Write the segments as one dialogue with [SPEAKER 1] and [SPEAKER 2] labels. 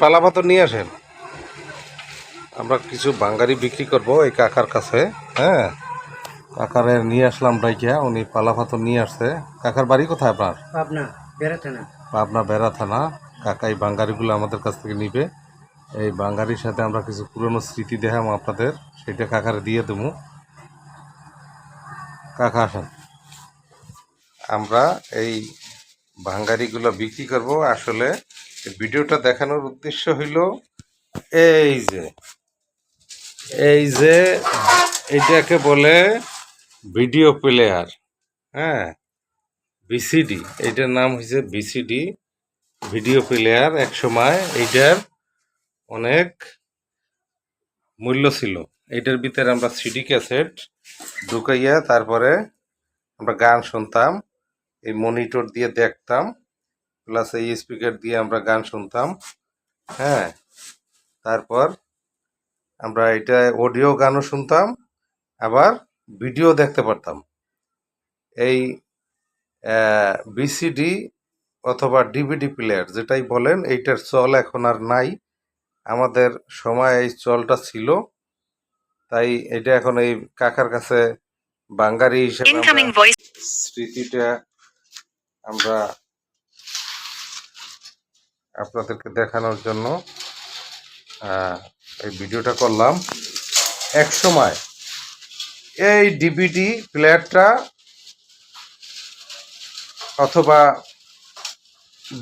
[SPEAKER 1] পালা পাথর নিয়ে আসেন, আমরা কিছু বাঙ্গারি বিক্রি করব এই কাকার কাছে। হ্যাঁ, কাকারে নিয়ে আসলাম ডাইকিয়া, উনি পালা পাথর নিয়ে আসছে। কাকার বাড়ি কোথায় আপনার?
[SPEAKER 2] পাবনা বেড়া থানা।
[SPEAKER 1] পাবনা বেড়া থানা। কাকা এই বাঙ্গারিগুলো আমাদের কাছ থেকে নিবে। এই বাঙ্গারির সাথে আমরা কিছু পুরনো স্মৃতি দেখাম আপনাদের, সেটা কাকারে দিয়ে দেবো। কাকা আসেন, আমরা এই বাঙ্গারিগুলো বিক্রি করব। আসলে ভিডিওটা দেখানোর উদ্দেশ্য হইল এই যে এইটাকে বলে ভিডিও প্লেয়ার। হ্যাঁ, বিসিডি, এইটার নাম হয়েছে বিসিডি, ভিডিও প্লেয়ার। এক সময় এইটার অনেক মূল্য ছিল। এইটার ভিতরে আমরা সিডি ক্যাসেট ঢুকাইয়া তারপরে আমরা গান শুনতাম, এই মনিটর দিয়ে দেখতাম, প্লাস এই স্পিকার দিয়ে আমরা গান শুনতাম। হ্যাঁ, তারপর আমরা এটা অডিও গানও শুনতাম, আবার ভিডিও দেখতে পারতাম। এই বিসিডি অথবা ডিভিডি প্লেয়ার যেটাই বলেন, এইটার চল এখন আর নাই। আমাদের সময় এই চলটা ছিল, তাই এটা এখন এই কাকার কাছে বাঙ্গারি হিসেবে স্মৃতিটা আমরা আপনাদেরকে দেখানোর জন্য এই ভিডিওটা করলাম। এক সময় এই ডিভিডি প্লেয়ারটা অথবা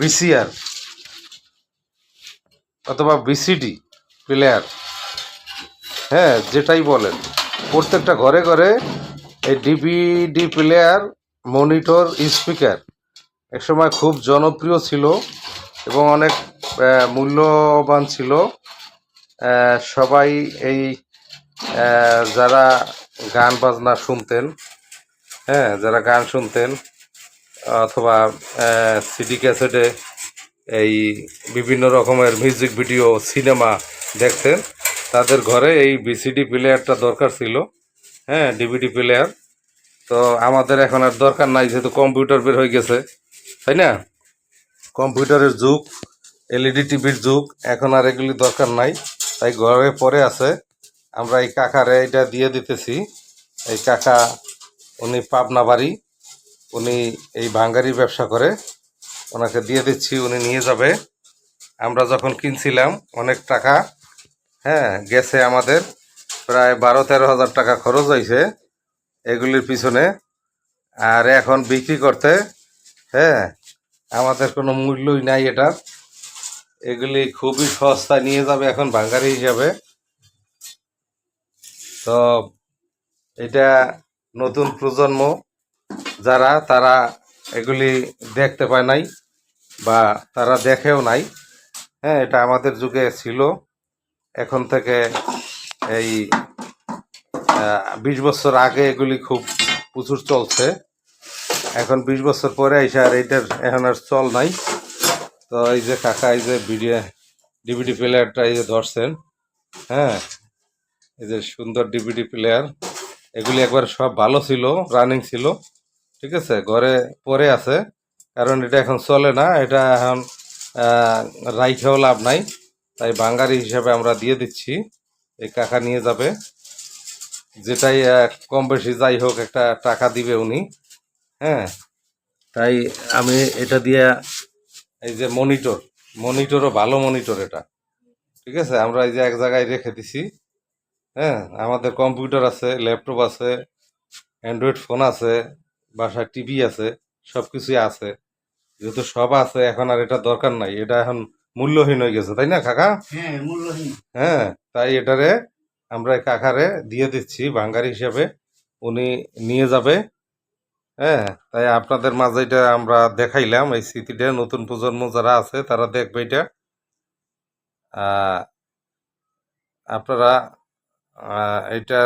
[SPEAKER 1] ভিসিআর অথবা ভিসিডি প্লেয়ার, হ্যাঁ যেটাই বলেন, প্রত্যেকটা ঘরে ঘরে এই ডিভিডি প্লেয়ার, মনিটর, স্পিকার একসময় খুব জনপ্রিয় ছিল এবং অনেক মূল্যবান ছিল। সবাই এই যারা গান বাজনা শুনতেন, হ্যাঁ যারা গান শুনতেন অথবা সিডি ক্যাসেটে এই বিভিন্ন রকমের মিউজিক ভিডিও, সিনেমা দেখতেন, তাদের ঘরে এই ভিসিডি প্লেয়ারটা দরকার ছিল। হ্যাঁ, ডিভিডি প্লেয়ার তো আমাদের এখন আর দরকার নাই, যেহেতু কম্পিউটার বের হয়ে গেছে, তাই না? কম্পিউটারের যুগ, এলইডি টিভির যুগ, এখন আর এগুলি দরকার নাই, তাই ঘরে পরে আছে। আমরা এই কাকারে এটা দিয়ে দিতেছি। এই কাকা, উনি পাবনা বাড়ি, উনি এই ভাঙ্গারি ব্যবসা করে, ওনাকে দিয়ে দিচ্ছি, উনি নিয়ে যাবে। আমরা যখন কিনছিলাম অনেক টাকা, হ্যাঁ গেছে, আমাদের প্রায় 12-13 হাজার টাকা খরচ হয়েছে এগুলির পিছনে। আর এখন বিক্রি করতে, হ্যাঁ আমাদের কোনো মূল্যই নাই এটার। এগুলি খুবই সস্তায় নিয়ে যাবে এখন ভাঙ্গারি হিসাবে। তো এটা নতুন প্রজন্ম যারা, তারা এগুলি দেখতে পায় নাই বা তারা দেখেও নাই। হ্যাঁ, এটা আমাদের যুগে ছিল। এখন থেকে এই 20 বছর আগে এগুলি খুব প্রচুর চলছে। এখন 20 বছর পরে এসে আর এইটার এখন আর চল নাই। তো এই যে কাকা এই যে ডিভিডি প্লেয়ারটা এই যে ধরছেন, হ্যাঁ এই যে সুন্দর ডিভিডি প্লেয়ার, এগুলি একবার সব ভালো ছিল, রানিং ছিল, ঠিক আছে, ঘরে পরে আছে, কারণ এটা এখন চলে না, এটা এখন রাইখেও লাভ নাই, তাই বাঙ্গারি হিসাবে আমরা দিয়ে দিচ্ছি। এই কাকা নিয়ে যাবে, যেটাই কম বেশি যাই হোক একটা টাকা দিবে উনি। হ্যাঁ, তাই আমি এটা দিয়ে, এই যে মনিটরও ভালো মনিটর এটা, ঠিক আছে, আমরা এই যে এক জায়গায় রেখে দিছি। হ্যাঁ, আমাদের কম্পিউটার আছে, ল্যাপটপ আছে, অ্যান্ড্রয়েড ফোন আছে, বাসায় টিভি আছে, সব কিছুই আছে। যেহেতু সব আছে, এখন আর এটা দরকার নাই, এটা এখন মূল্যহীন হয়ে গেছে, তাই না কাকা?
[SPEAKER 2] হ্যাঁ, মূল্যহীন।
[SPEAKER 1] হ্যাঁ, তাই এটারে আমরা কাকারে দিয়ে দিচ্ছি বাঙ্গারি হিসেবে, উনি নিয়ে যাবে। হ্যাঁ, তাই আপনাদের মাঝে এটা আমরা দেখাইলাম, এই স্মৃতিটা নতুন প্রজন্ম যারা আছে তারা দেখবে এটা। আপনারা এটা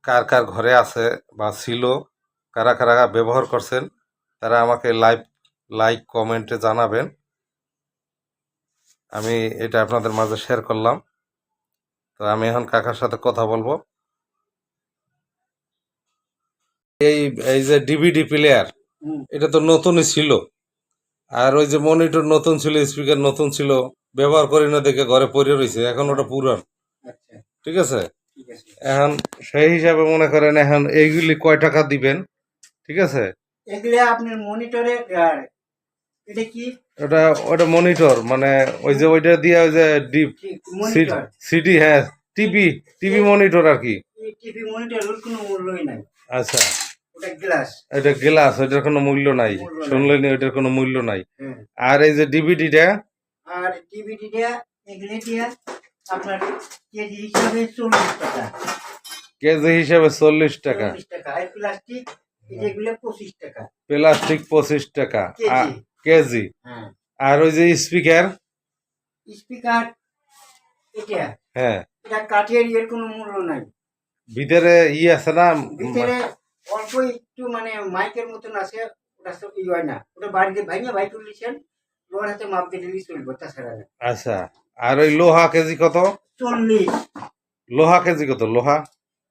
[SPEAKER 1] কার কার ঘরে আছে বা ছিল, কারা কারা ব্যবহার করছেন, তারা আমাকে লাইক কমেন্টে জানাবেন। আমি এটা আপনাদের মাঝে শেয়ার করলাম। তো আমি এখন কাকার সাথে কথা বলবো। এই এই যে ডিভিডি প্লেয়ার, এটা তো নতুনই ছিল, আর ওই যে মনিটর নতুন ছিল, স্পিকার নতুন ছিল, ব্যবহার করি না দেখে ঘরে পড়ে রয়েছে, এখন ওটা পুরান।
[SPEAKER 2] আচ্ছা
[SPEAKER 1] ঠিক আছে,
[SPEAKER 2] ঠিক আছে।
[SPEAKER 1] এখন সেই হিসাবে মনে করেন এখন এইগুলি কয় টাকা দিবেন? ঠিক আছে,
[SPEAKER 2] এগুলো আপনার মনিটরে এটা কি
[SPEAKER 1] ওটা ওটা মনিটর, মানে ওই যে ওইটা দিয়ে ওই যে ডিপ
[SPEAKER 2] মনিটর?
[SPEAKER 1] সিটি, হ্যাঁ, টিভি টিভি মনিটর আর কি।
[SPEAKER 2] টিভি মনিটর ওর কোনো মূল্যই নাই,
[SPEAKER 1] আচ্ছা,
[SPEAKER 2] ওটা গ্লাস।
[SPEAKER 1] এটা গ্লাস, ওইটার কোনো মূল্য নাই,
[SPEAKER 2] মূল্য নাই।
[SPEAKER 1] শুনলেনি, ওইটার কোনো মূল্য নাই।
[SPEAKER 2] হ্যাঁ।
[SPEAKER 1] আর এই যে ডিভিডিটা,
[SPEAKER 2] আর টিভিটা এগুলো দিয়া আপনার কেজি হিসাবে 40 টাকা।
[SPEAKER 1] কেজি হিসাবে 40 টাকা।
[SPEAKER 2] 40 টাকা। আর প্লাস্টিক যেগুলো 25 টাকা
[SPEAKER 1] প্লাস্টিক 25 টাকা
[SPEAKER 2] কেজি।
[SPEAKER 1] কেজি।
[SPEAKER 2] হ্যাঁ।
[SPEAKER 1] আর ওই যে স্পিকার,
[SPEAKER 2] স্পিকার এটা
[SPEAKER 1] হ্যাঁ,
[SPEAKER 2] এটা কাঠের, এর কোনো মূল্য নাই।
[SPEAKER 1] ভিতরে আছে না?
[SPEAKER 2] ভিতরে অল্প একটু মানে মাইকের মতন আছে, ওটা সব হয় না, ওটা বাড়িতে ভাঙে ভাই তুলিছেন, লোহার হাতে মাপ দিয়ে দিলেই চলবে, তাছাড়া না।
[SPEAKER 1] আচ্ছা, আর ওই লোহা কেজি কত?
[SPEAKER 2] 40।
[SPEAKER 1] লোহা কেজি কত? লোহা,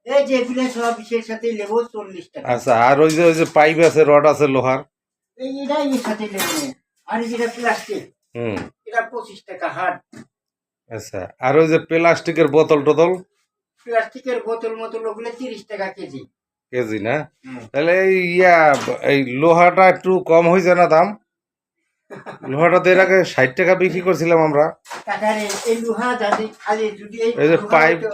[SPEAKER 2] এই যে এগুলো সব বিষয়ের সাথে লেবো 40 টাকা।
[SPEAKER 1] আচ্ছা, আর ওই যে পাইপ আছে, রড আছে লোহার,
[SPEAKER 2] এটা এর সাথে লেবো। আর যেটা প্লাস্টিক
[SPEAKER 1] হুম,
[SPEAKER 2] এটা 25 টাকা হাট।
[SPEAKER 1] আচ্ছা, আর ওই যে প্লাস্টিকের বোতল টোতল,
[SPEAKER 2] প্লাস্টিকের বোতল মতল ওগুলো 30 টাকা কেজি।
[SPEAKER 1] কেজি না?
[SPEAKER 2] হুম।
[SPEAKER 1] তাহলে এই লোহাটা একটু কম হয়েছে না দাম? লোহাটা তো এর আগে 60 টাকা বিক্রি করছিলাম আমরা।
[SPEAKER 2] টাকারে এই লোহা যাতে খালি যদি
[SPEAKER 1] এই যে
[SPEAKER 2] লোহা
[SPEAKER 1] পাইপ,
[SPEAKER 2] হতো,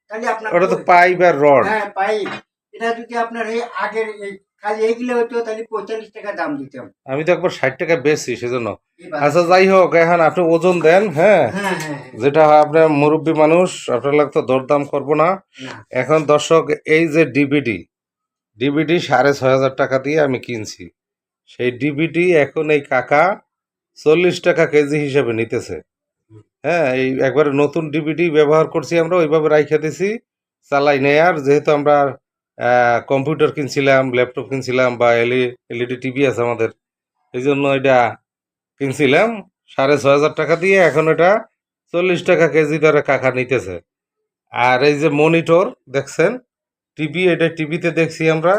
[SPEAKER 2] তাহলে আপনার
[SPEAKER 1] ওটা তো পাইপ আর রড।
[SPEAKER 2] হ্যাঁ পাইপ, এটা যদি আপনার এই আগের এই খালি এইগুলো হতো তাহলে 45 টাকা দাম দিতাম।
[SPEAKER 1] আমি তো একবার 60 টাকা বেচছি সেজন্য।
[SPEAKER 2] এই বাজারে।
[SPEAKER 1] আচ্ছা, যাই হোক, এখন আপনি ওজন দেন, হ্যাঁ,
[SPEAKER 2] হ্যাঁ হ্যাঁ
[SPEAKER 1] যেটা হয়, আপনার মুরব্বী মানুষ, আপনার লাগে তো দরদাম করবো না।
[SPEAKER 2] না
[SPEAKER 1] এখন দর্শক, এই যে ডিভিডি 6,500 টাকা দিয়ে আমি কিনছি, সেই ডিভিডি এখন এই কাকা 40 টাকা কেজি হিসেবে নিতেছে। হ্যাঁ, এই একবারে নতুন ডিভিডি ব্যবহার করছি আমরা, ওইভাবে রাইখা দিছি, চালাই নেই। আর যেহেতু আমরা কম্পিউটার কিনছিলাম, ল্যাপটপ কিনছিলাম, বা এলইডি টিভি আছে আমাদের, এই জন্য এটা কিনছিলাম 6,500 টাকা দিয়ে, এখন এটা 40 টাকা কেজি দরে কাকা নিতেছে। আর এই যে মনিটর দেখছেন, টিভি, এটা টিভিতে দেখছি আমরা,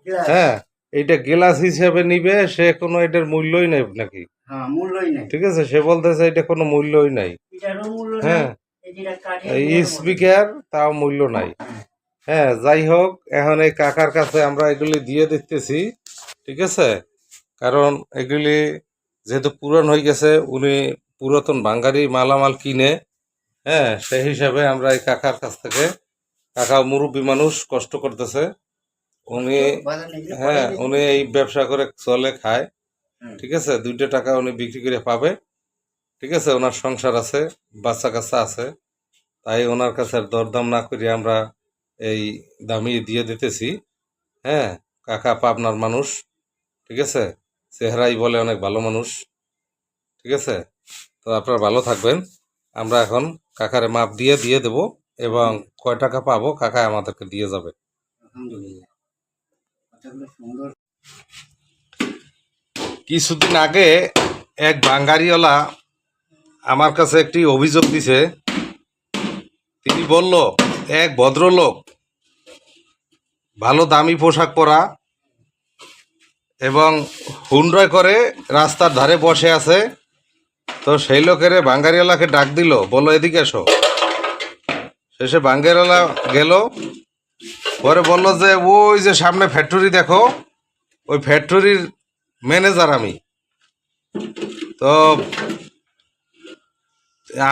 [SPEAKER 2] গ্লাস।
[SPEAKER 1] হ্যাঁ, এইটা গ্লাস হিসেবে নিবে, সে কোনো এটার মূল্যই নাই নাকি?
[SPEAKER 2] হ্যাঁ মূল্যই নাই,
[SPEAKER 1] ঠিক আছে, সে বলতেছে এটা কোনো মূল্যই নাই।
[SPEAKER 2] এটারও মূল্য নাই।
[SPEAKER 1] হ্যাঁ,
[SPEAKER 2] এই যেটা কাঠের
[SPEAKER 1] এই
[SPEAKER 2] এর মূল্য।
[SPEAKER 1] স্পিকার তাও মূল্য নাই।
[SPEAKER 2] হ্যাঁ।
[SPEAKER 1] হ্যাঁ, যাই হোক, এখন এই কাকার কাছে আমরা এগুলি দিয়ে দিতেছি। ঠিক আছে, কারণ এগুলি যেহেতু পুরান হয়ে গেছে, উনি পুরাতন বাঙালি মালামাল কিনে, হ্যাঁ, সেই হিসাবে আমরা এই কাকার কাছ থেকে, কাকা মুরব্বী মানুষ, কষ্ট করতেছে উনি,
[SPEAKER 2] বাজার নেই, এগুলো
[SPEAKER 1] হ্যাঁ,
[SPEAKER 2] পরে
[SPEAKER 1] উনি এই ব্যবসা করে চলে খায়।
[SPEAKER 2] হুম।
[SPEAKER 1] ঠিক আছে, 2টা টাকা উনি বিক্রি করে পাবে। ঠিক আছে, ওনার সংসার আছে, বাচ্চা কাচ্চা আছে, তাই ওনার কাছে আর দরদাম না করে আমরা এই দামি দিয়ে দিতেছি। হ্যাঁ, কাকা পাবনার মানুষ, ঠিক আছে, চেহারাই বলে অনেক ভালো মানুষ। ঠিক আছে, তো আপনারা ভালো থাকবেন। আমরা এখন কাকারে মাপ দিয়ে দিয়ে দেব, এবং কয় টাকা পাবো কাকা আমাদেরকে দিয়ে যাবে।
[SPEAKER 2] আলহামদুলিল্লাহ, কথাগুলো সুন্দর।
[SPEAKER 1] কিছুদিন আগে এক বাঙালিওয়ালা আমার কাছে একটি অভিযোগ দিছে। তিনি বলল, এক ভদ্রলোক ভালো দামি পোশাক পরা এবং হুন্ডয় করে রাস্তার ধারে বসে আছে, তো সেই লোকের বাঙ্গারিওয়ালাকে ডাক দিল, বললো এদিকে এসো। শেষে বাঙ্গারিওয়ালা গেল, পরে বলল যে ওই যে সামনে ফ্যাক্টরি দেখো, ওই ফ্যাক্টরির ম্যানেজার আমি। তো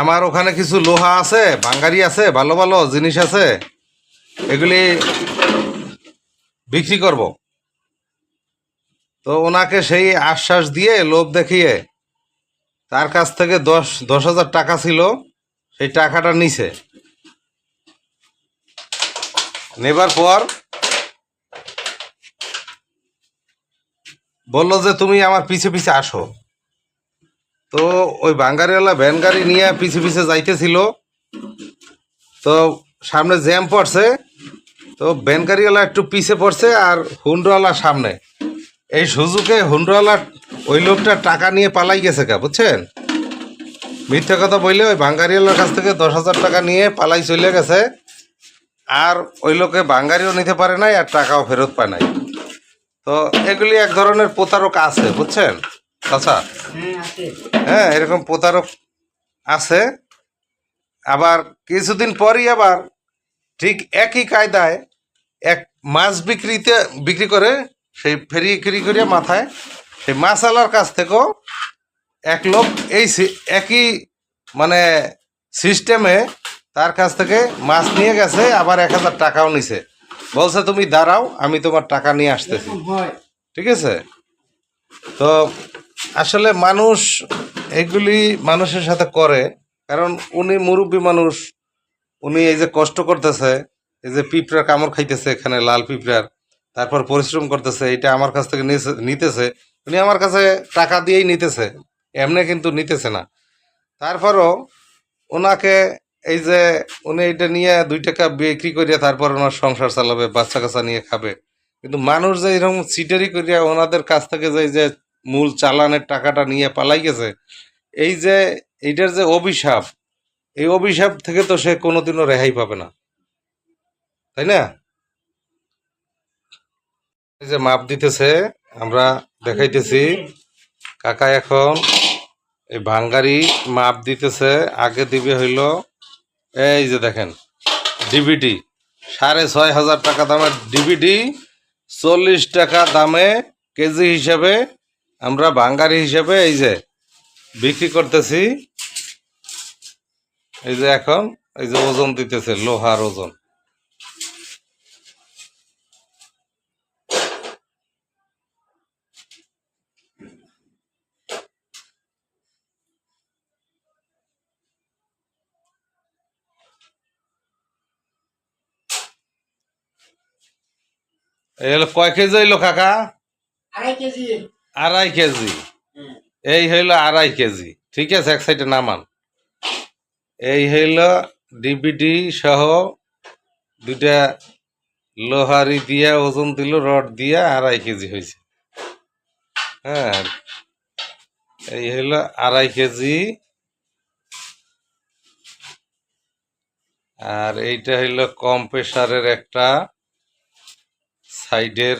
[SPEAKER 1] আমার ওখানে কিছু লোহা আছে, বাঙ্গারি আছে, ভালো ভালো জিনিস আছে, এগুলি বিক্রি করব। তো ওনাকে সেই আশ্বাস দিয়ে, লোভ দেখিয়ে, তার কাছ থেকে 10,000 টাকা ছিল, সেই টাকাটা নিছে। নেবার পর বলল যে তুমি আমার পিছে পিছে আসো। তো ওই বাঙ্গারিওয়ালা ভ্যান গাড়ি নিয়ে পিছে পিছে যাইতেছিল, তো সামনে জ্যাম পড়ছে, তো ভ্যান গাড়িওয়ালা একটু পিছে পড়ছে, আর হুন্ডওয়ালা সামনে। এই সুযোগে হুন্ডওয়ালা ওই লোকটা টাকা নিয়ে পালাই গেছে, বুঝছেন? মিথ্যা কথা বললে ওই বাঙ্গারিওয়ালার কাছ থেকে 10,000 টাকা নিয়ে পালাই চলে গেছে, আর ওই লোকে বাঙ্গারিও নিতে পারে নাই, আর টাকাও ফেরত পায় নাই। তো এগুলি এক ধরনের প্রতারক আছে, বুঝছেন? আচ্ছা,
[SPEAKER 2] হ্যাঁ আছে।
[SPEAKER 1] হ্যাঁ, এরকম প্রতারক আছে, আবার কিছুদিন পরই আবার ঠিক একই কায়দায় এক মাছ বিক্রি করে, সেই ফেরি করে মাথায় সেই মাছওয়ালার কাছ থেকেও এক লোক একই মানে সিস্টেমে তার কাছ থেকে মাছ নিয়ে গেছে, আবার 1,000 টাকাও নিছে, বলছে তুমি দাঁড়াও আমি তোমার টাকা নিয়ে আসতেছি।
[SPEAKER 2] এরকম হয়।
[SPEAKER 1] ঠিক আছে? তো আসলে মানুষ এগুলি মানুষের সাথে করে, কারণ উনি মুরব্বী মানুষ, উনি এই যে কষ্ট করতেছে, এই যে পিঁপড়ার কামড় খাইতেছে এখানে লাল পিঁপড়ার, তারপর পরিশ্রম করতেছে, এটা আমার কাছ থেকে নিতেছে, উনি আমার কাছে টাকা দিয়েই নিতেছে, এমনি কিন্তু নিতেছে না। তারপরও ওনাকে এই যে উনি এটা নিয়ে 2 টাকা বিক্রি করিয়া তারপর ওনার সংসার চালাবে, বাচ্চা কাচ্চা নিয়ে খাবে, কিন্তু মানুষ যে এরকম চিটারি করিয়া ওনাদের কাছ থেকে যে মূল চালানের টাকাটা নিয়ে পালাই গেছে, এই যে এইটার যে অভিশাপ, এই অভিশাপ থেকে তো সে কোনোদিনও রেহাই পাবে না, তাই না? এই যে মাপ দিতেছে, আমরা দেখাইতেছি, কাকা এখন এই ভাঙ্গারি মাপ দিতেছে। আগে দিবে হইল, এই যে দেখেন ডিভিডি, 6,500 টাকা দামের ডিভিডি, 40 টাকা দামে কেজি হিসাবে আমরা ভাঙ্গারি হিসাবে এই যে বিক্রি করতেছি। এই যে এখন এই যে ওজন দিতেছে, লোহার ওজন। এই হলো কয় কেজি হইলো কাকা?
[SPEAKER 2] 2.5 কেজি।
[SPEAKER 1] 2.5 কেজি।
[SPEAKER 2] হ্যাঁ।
[SPEAKER 1] এই হইলো 2.5 কেজি। ঠিক আছে, এক সাইডে নামান। এই হইলো ডিভিডি সহ 2টা লোহারি দিয়া ওজন দিল, রড দিয়া 2.5 কেজি হয়েছে। হ্যাঁ, এই হইলো 2.5 কেজি। আর এইটা হইলো কম প্রেসারের একটা সাইডের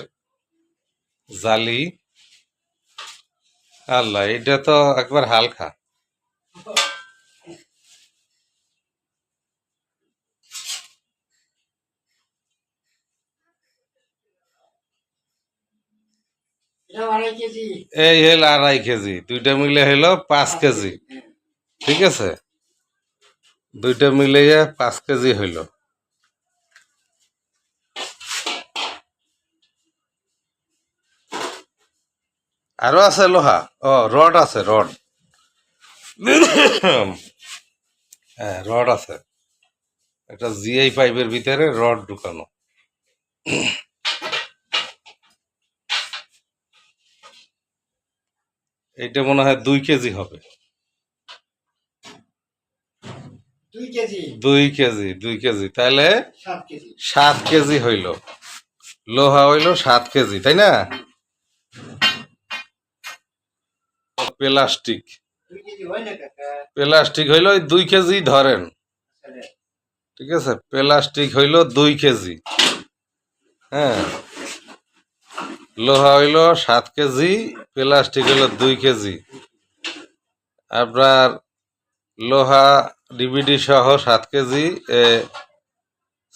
[SPEAKER 1] জালি। আল্লাহ, এটা তো একবার হালকা।
[SPEAKER 2] এটাও 2.5 কেজি।
[SPEAKER 1] এই হইলো 2.5 কেজি, 2টা মিলে হইলো 5 কেজি। ঠিক আছে, 2টা মিলে 5 কেজি হইল। আরো আছে লোহা, ও রড আছে, রড। হ্যাঁ, রড আছে, একটা জিআই পাইপের ভিতরে রড ঢুকানো। এইটা মনে হয় 2 কেজি হবে।
[SPEAKER 2] 2 কেজি।
[SPEAKER 1] 2 কেজি, 2 কেজি, তাহলে
[SPEAKER 2] 7 কেজি।
[SPEAKER 1] 7 কেজি হইল। লোহা হইল 7 কেজি, তাই না? প্লাস্টিক,
[SPEAKER 2] 2 কেজি হয় না কাকা?
[SPEAKER 1] প্লাস্টিক হইল 2 কেজি ধরেন।
[SPEAKER 2] তাহলে
[SPEAKER 1] ঠিক আছে, প্লাস্টিক হইল 2 কেজি। হ্যাঁ, লোহা হইল 7 কেজি, প্লাস্টিক হইল 2 কেজি। আপনার লোহা ডিভিডি সহ 7 কেজি,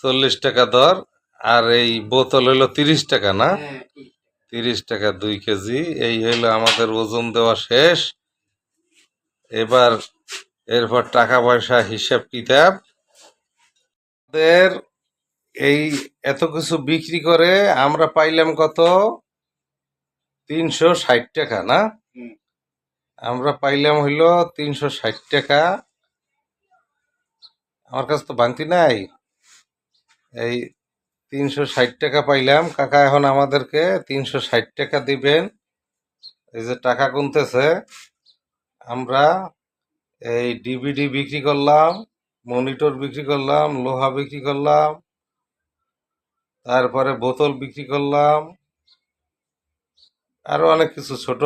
[SPEAKER 1] 40 টাকা দর। আর এই বোতল হইল 30 টাকা, না?
[SPEAKER 2] হ্যাঁ, ঠিক।
[SPEAKER 1] 30 টাকা 2 কেজি। এই হইলো আমাদের ওজন দেওয়া শেষ। এবার এরপর টাকা পয়সা হিসাব কিতাব। আমাদের এই এত কিছু বিক্রি করে আমরা পাইলাম কত? 360 টাকা, না?
[SPEAKER 2] হুম।
[SPEAKER 1] আমরা পাইলাম হইল 360 টাকা। আমার কাছে তো ভাঙতি নাই। এই 360 টাকা পাইলাম। কাকা এখন আমাদেরকে 360 টাকা দিবেন। এই যে টাকা গুনতেছে, আমরা এই ডিভিডি বিক্রি করলাম, মনিটর বিক্রি করলাম, লোহা বিক্রি করলাম, তারপরে বোতল বিক্রি করলাম, আরো অনেক কিছু, ছোট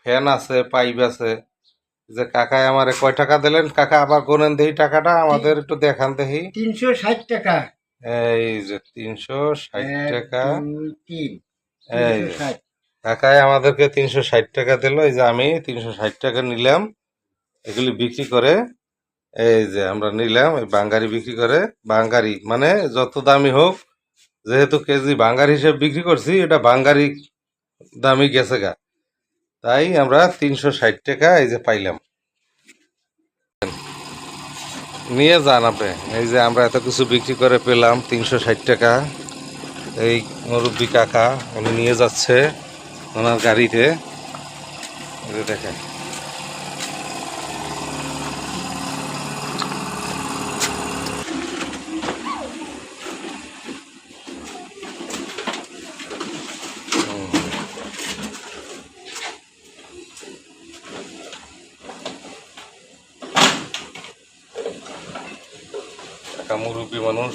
[SPEAKER 1] ফ্যান আছে, পাইপ আছে। যে কাকায় আমারে কয় টাকা দিলেন কাকা? আবার গোনেন দেই টাকাটা, আমাদের একটু দেখান দেখি।
[SPEAKER 2] 360 টাকা।
[SPEAKER 1] এই যে 360
[SPEAKER 2] 1,
[SPEAKER 1] টাকা।
[SPEAKER 2] 2, 3।
[SPEAKER 1] এই যে
[SPEAKER 2] 360।
[SPEAKER 1] কাকায় আমাদেরকে 360 টাকা দিল। এই যে আমি 360 টাকা নিলাম, এগুলি বিক্রি করে। এই যে আমরা নিলাম, এই বাঙ্গারি বিক্রি করে। বাঙ্গারি মানে যত দামি হোক, যেহেতু কেজি বাঙ্গার হিসেবে বিক্রি করছি, এটা বাঙ্গারি দামি গেছে গা, তাই আমরা 360 টাকা এই যে পাইলাম। নিয়ে যান আপনি। এই যে আমরা এত কিছু বিক্রি করে পেলাম 360 টাকা। এই মুরব্বী কাকা উনি নিয়ে যাচ্ছে ওনার গাড়িতে। এই যে দেখেন, কাকা মুরব্বী মানুষ,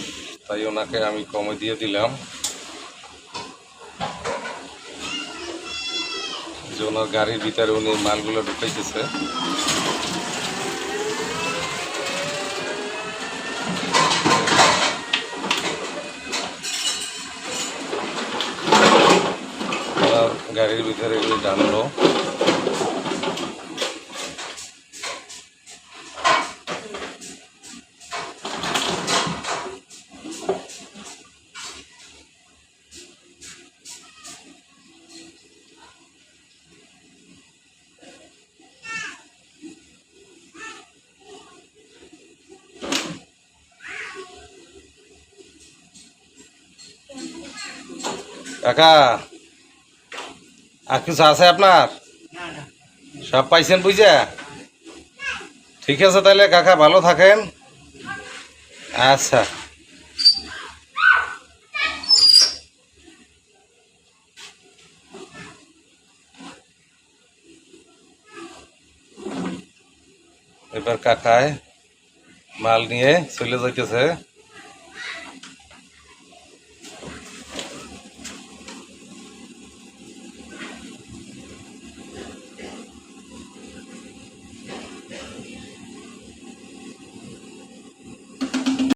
[SPEAKER 1] তাই ওনাকে আমি কমে দিয়ে দিলাম যে ওনার গাড়ির ভিতরে উনি মালগুলো ঢুকাইতেছে। ওনার গাড়ির ভিতরে এগুলো জানলো। কাকা, আর কিছু আছে আপনার?
[SPEAKER 2] না না
[SPEAKER 1] সব পাইছেন বুঝা? ঠিক আছে তাহলে কাকা, ভালো থাকেন। আচ্ছা। এবার কাকায় মাল নিয়ে চলে যাইতেছে।